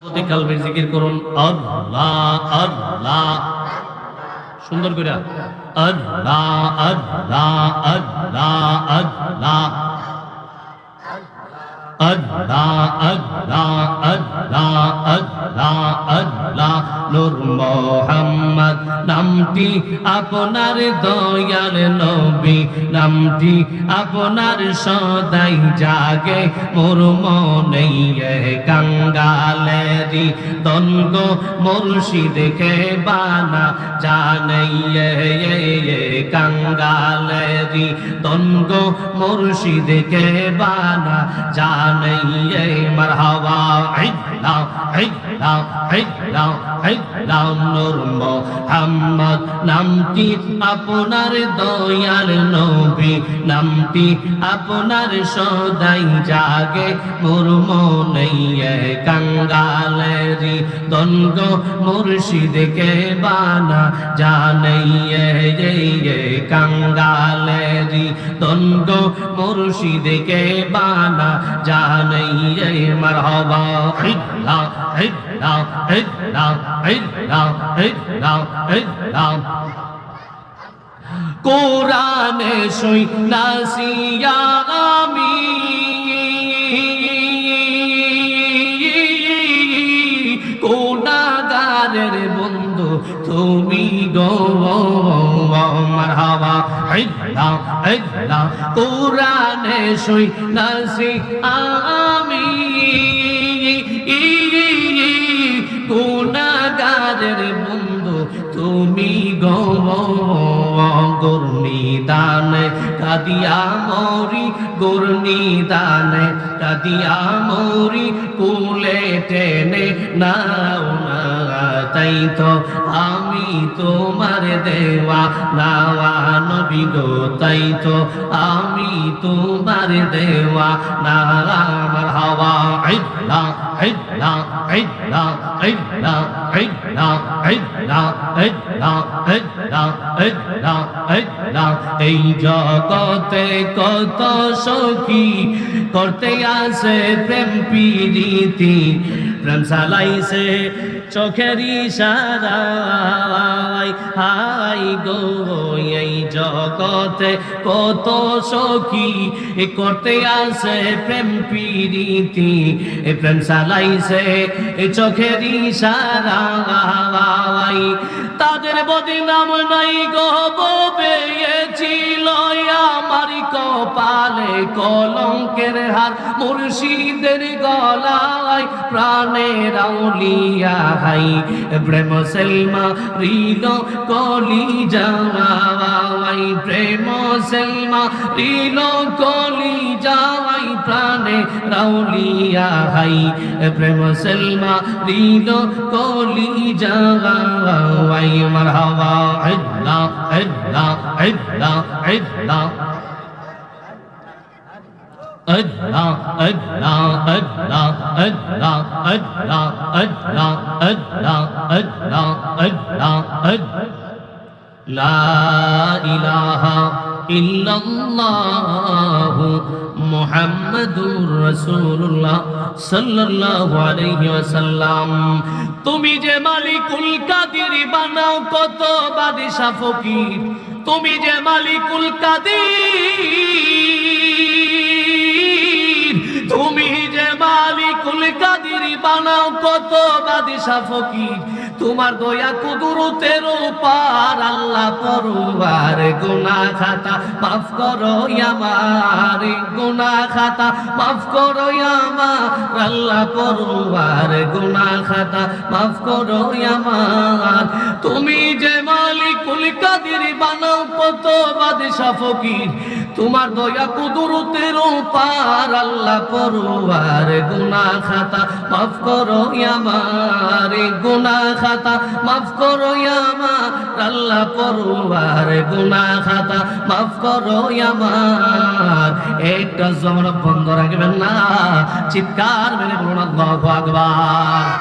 প্রতি কালবে জিকির করুন আল্লাহ আল্লাহ সুন্দর করে আল্লাহ আল্লাহ আল্লাহ আল্লাহ আল্লাহ আল্লাহ আল্লাহ আল্লাহ আল্লাহ নূর মোহাম্মদ নামটি আপনার দয়াল নবী নামটি আপনার সদাই জাগে মোর মনে কাঙ্গালেরি দঙ্গ মুর্শিদ কে বানা জানে কাঙ্গালেরি দঙ্গ মুর্শিদ কে বানা জানে মারহাবা ইল্লা ইল্লা ইল্লা ইল্লা নূর মুহাম্মদ নামটি আপনার দয়াল নবী নামটি আপনার সদাই জাগে মোর মনে কাঙ্গালেরি দঙ্গ মুর্শিদ কে বানা জানে কাঙ্গালেরি দঙ্গ মুর্শিদ কে বানা জানে মারহাবা ইল্লা ইল্লা ইল্লা ইল্লা ইল্লা ইল্লা কোরআনে শুনাসিয়া আমি কোনাগারের বন্ধু তুমি গো মারহাবা ইল্লা ইল্লা কোরআনে শুনাসিয়া আমি কোনাগারের বন্ধু তুমি গো গুরনিদানে কাদিয়া মরি গুরনিদানে কাদিয়া মরি কুলে টেনে নাও না তাই তো আমি তোমার দেওয়া নাওয়া নবী গো তাই তো আমি তোমার দেওয়া না মারহাবা ইল্লা ইল্লা ইল্লা ইল্লা ইল্লা ইল্লা ইল্লা ইল্লা ইল্লা ইল্লা এই জগতে কত সখী করতে আসে প্রেম প্রীতি প্রেম সালাইছে চোখের ইশারায় হাই গো এই জগতে কত সখী করতে আসে প্রেম প্রীতি প্রেম সালাইছে চোখের ইশারায় তাদের বদনাম নাই গো পেয়েছিল আমার কপালে কলঙ্কের হার মুর্শিদের গলায় প্রাণের আউলিয়া হাই প্রেম সেলমা রিল কলি যাওয়াই প্রেম সেলমা রিল কলি যাওয়াই প্রাণে রাউলিয়া হাই প্রেম সেলমা রিল কলি যাওয়াই মারহাবা ইল্লা ইল্লা ইল্লা ইল্লা Allah Allah Allah Allah Allah Allah Allah Allah Allah La ilaha illallah Muhammadur Rasulullah sallallahu alayhi wa sallam তুমি যে মালিকুল কাদির বানাও কত বাদশা ফকির তুমি যে মালিকুল কাদির তুমি যে মালিকুল কাদির বানাও কত বাদশা ফকির তোমার দয়া কুদরতের পার আল্লাহ পরওয়ার গুনাহ খাতা মাফ করো আমার গুনাহ খাতা মাফ করো আমার আল্লাহ পরওয়ার গুনাহ খাতা মাফ করো আমার তুমি যে মালিকুল কাদির বানাও কত বাদশা ফকির তোমার দয়া কুদরতের পার আল্লাহ পরওয়ার গুনাহ খাতা মাফ করো আমার গুনাহ খাতা মাফ করো আমার আল্লাহ পরওয়ার গুনাহ খাতা মাফ করো আমার একটা জবান বন্ধ রাখবেন না চিৎকার মেরে বলুন আল্লাহু আকবার।